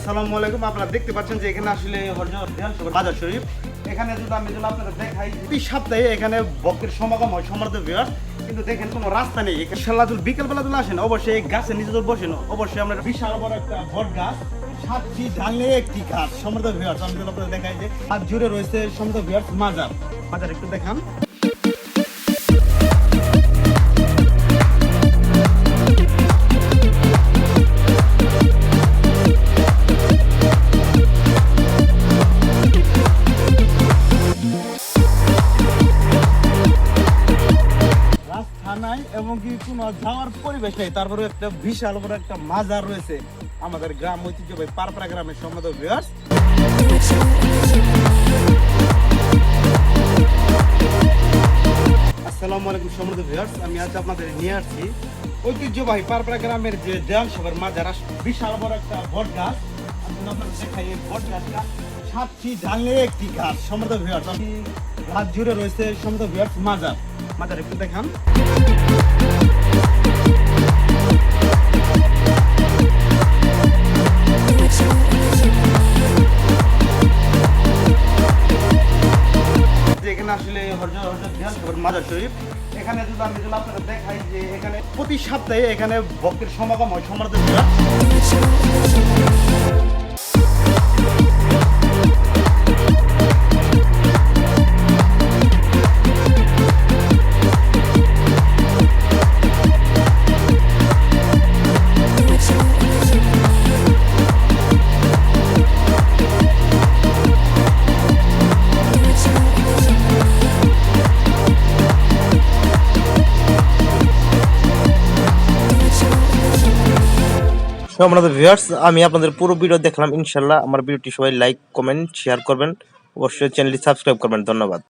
আসসালামু আলাইকুম। আপনারা দেখতে পাচ্ছেন যে এখানে আসলে বাজার শরীফ। এখানে যদি আমি আপনাদের দেখাই, প্রতি সপ্তাহে এখানে ভক্তের সমাগম হয় সমৃদ্ধ ভিউয়ার্স। কিন্তু দেখেন কোনো রাস্তা নেই। ইনশাআল্লাহ বিকেলবেলা যদি আসেন অবশ্যই এই গাছের নিচে যদি বসেন, অবশ্যই আমরা বিশাল বড় একটা বট গাছ, 7টি ডালে একটি গাছ সমৃদ্ধ ভিউয়ার্স। আমি যদি আপনাদের দেখাই যে হাত জুড়ে রয়েছে সমৃদ্ধ ভিউয়ার্স মাজার একটু দেখান। নাই এবং কি কোনো যাওয়ার পরিবেশ নেই, তারপরে একটা বিশাল বড় একটা মাজার রয়েছে আমাদের গ্রাম ঐতিহ্যবাহী পারপাড়া গ্রামের সম্মানিত ভিউয়ার্স। আসসালামু আলাইকুম সম্মানিত ভিউয়ার্স, আমি আজ আপনাদের নিয়ে আসছি ঐতিহ্যবাহী পারপাড়া গ্রামের যে দেওয়ান সভার মাজার, বিশাল বড় একটা বট গাছ। আমি আপনাদের দেখাই এই বট গাছটা 7টি ডালে একটি গাছ সম্মানিত ভিউয়ার্স। আমি গাছ জুড়ে রয়েছে সম্মানিত ভিউয়ার্স মাজার একটু দেখান। এখানে আসলে মাজার শরীফ। এখানে যদি আমি আপনাদের দেখাই যে এখানে প্রতি সপ্তাহে এখানে ভক্তের সমাগম হয় সমৃদ্ধ ভিউয়ার্স। আমাদের ভিউয়ার্স, আমি আপনাদের পুরো ভিডিও দেখলাম। ইনশাল্লাহ আমার ভিডিওটি সবাই লাইক, কমেন্ট, শেয়ার করবেন। অবশ্যই চ্যানেলটি সাবস্ক্রাইব করবেন। ধন্যবাদ।